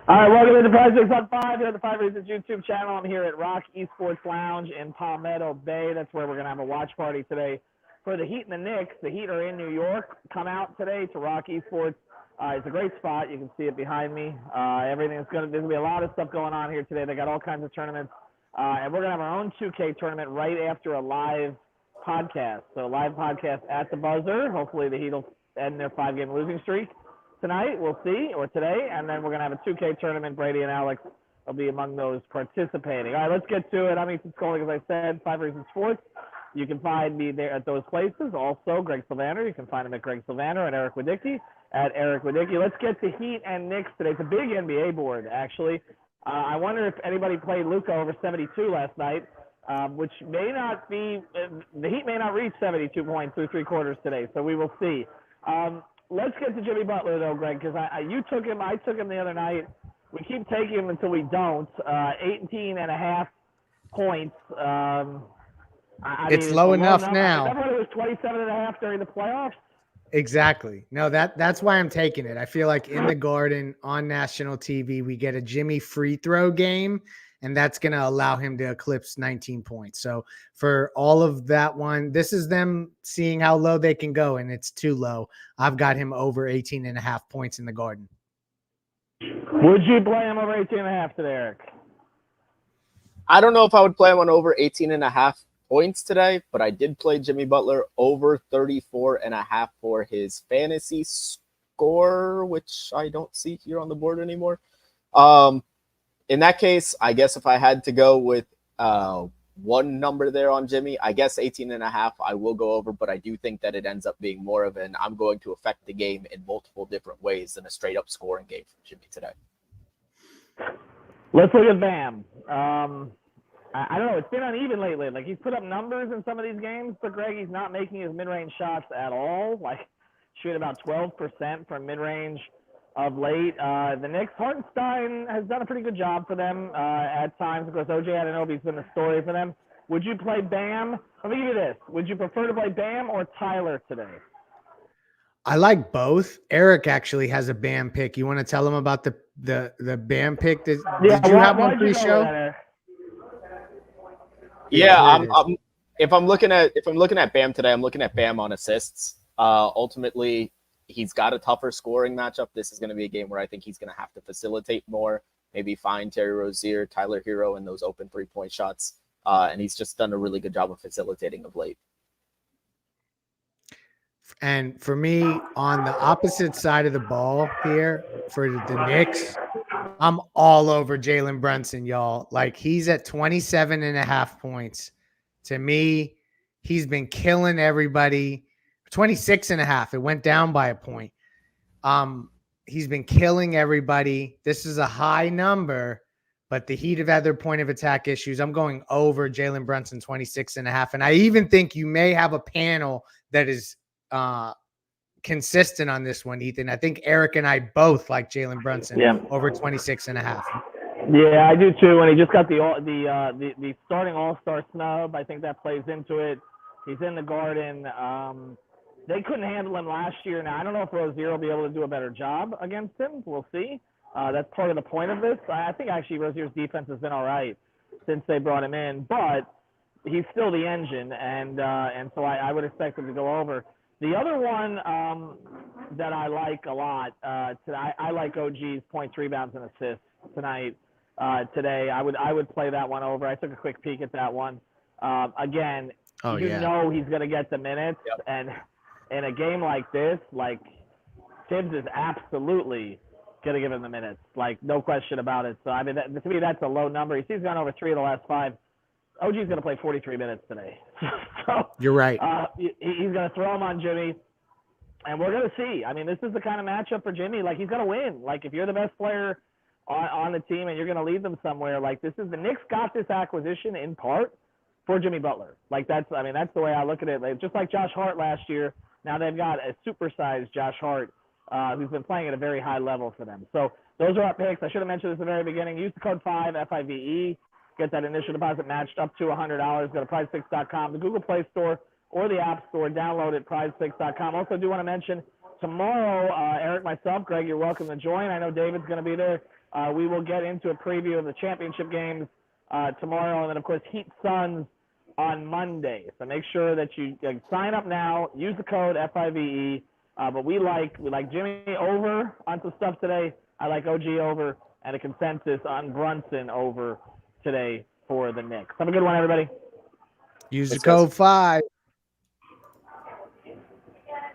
All right, welcome to the Prize Picks on 5 here at the 5 Reasons YouTube channel. I'm here at Rock Esports Lounge in Palmetto Bay. That's where we're going to have a watch party today for the Heat and the Knicks. The Heat are in New York. Come out today to Rock Esports. It's a great spot. You can see it behind me. There's going to be a lot of stuff going on here today. They got all kinds of tournaments. And we're going to have our own 2K tournament right after a live podcast. So a live podcast at the buzzer. Hopefully the Heat will end their 5-game losing streak tonight, we'll see, or today, and then we're going to have a 2K tournament. Brady and Alex will be among those participating. All right, let's get to it. I'm Ethan Scully, as I said, 5 Reasons Sports. You can find me there at those places. Also, Greg Sylvander. You can find him at Greg Sylvander and Eric Wadicki at Eric Wadicki. Let's get to Heat and Knicks today. It's a big NBA board, actually. I wonder if anybody played Luka over 72 last night, which may not be – the Heat may not reach 72 points through 3 quarters today, so we will see. Let's get to Jimmy Butler, though, Greg, because you took him. I took him the other night. We keep taking him until we don't. 18.5 points. It's low enough now. I thought it was 27.5 during the playoffs. Exactly. No, that's why I'm taking it. I feel like in the Garden on national TV, we get a Jimmy free throw game, and that's going to allow him to eclipse 19 points. So for all of that one, this is them seeing how low they can go, and it's too low. I've got him over 18.5 points in the Garden. Would you play him over 18.5 today, Eric? I don't know if I would play him on over 18.5 points today, but I did play Jimmy Butler over 34.5 for his fantasy score, which I don't see here on the board anymore. In that case, I guess if I had to go with one number there on Jimmy, I guess 18.5, I will go over, but I do think that it ends up being more of an I'm going to affect the game in multiple different ways than a straight-up scoring game from Jimmy today. Let's look at Bam. I don't know. It's been uneven lately. Like, he's put up numbers in some of these games, but, Greg, he's not making his mid-range shots at all. Like, shooting about 12% from mid-range of late. The Knicks, Hartenstein has done a pretty good job for them at times. Of course, OJ Anunoby's been the story for them. Would you play Bam? Let me give you this. Would you prefer to play Bam or Tyler today? I like both. Eric actually has a Bam pick. You want to tell him about the Bam pick? Did you have one pre-show? Yeah, if I'm looking at Bam today, I'm looking at Bam on assists. Ultimately, he's got a tougher scoring matchup. This is going to be a game where I think he's going to have to facilitate more, maybe find Terry Rozier, Tyler Hero in those open 3-point shots. And he's just done a really good job of facilitating of late. And for me, on the opposite side of the ball here for the Knicks, I'm all over Jalen Brunson, y'all. Like, he's at 27.5 points. To me, he's been killing everybody. 26.5. It went down by a point. He's been killing everybody. This is a high number, but the Heat have had their point of attack issues. I'm going over Jalen Brunson 26.5. And I even think you may have a panel that is consistent on this one, Ethan. I think Eric and I both like Jalen Brunson over 26.5. Yeah, I do too. When he just got the starting all-star snub, I think that plays into it. He's in the Garden. They couldn't handle him last year. Now, I don't know if Rozier will be able to do a better job against him. We'll see. That's part of the point of this. I think actually Rozier's defense has been all right since they brought him in, but he's still the engine, and so I would expect him to go over. The other one that I like a lot today, I like OG's points, rebounds, and assists today. I would play that one over. I took a quick peek at that one. Again, know he's going to get the minutes, and in a game like this, like, Tibbs is absolutely going to give him the minutes, like, no question about it. So, I mean, to me, that's a low number. He's gone over 3 of the last 5. OG's going to play 43 minutes today. So, you're right. He's going to throw him on Jimmy, and we're going to see. I mean, this is the kind of matchup for Jimmy. Like, he's going to win. Like, if you're the best player on the team and you're going to lead them somewhere, like, the Knicks got this acquisition in part for Jimmy Butler. Like, that's the way I look at it. Like, just like Josh Hart last year, now they've got a supersized Josh Hart who's been playing at a very high level for them. So those are our picks. I should have mentioned this at the very beginning. Use the code 5, FIVE. Get that initial deposit matched up to $100. Go to prizepicks.com, the Google Play Store, or the App Store. Download it, prizepicks.com. Also, do want to mention tomorrow, Eric, myself, Greg, you're welcome to join. I know David's going to be there. We will get into a preview of the championship games tomorrow, and then of course Heat Suns on Monday. So make sure that you sign up now. Use the code FIVE. But we like Jimmy over on some stuff today. I like OG over, and a consensus on Brunson over today for the Knicks. Have a good one, everybody. Use the Thanks, guys. code 5.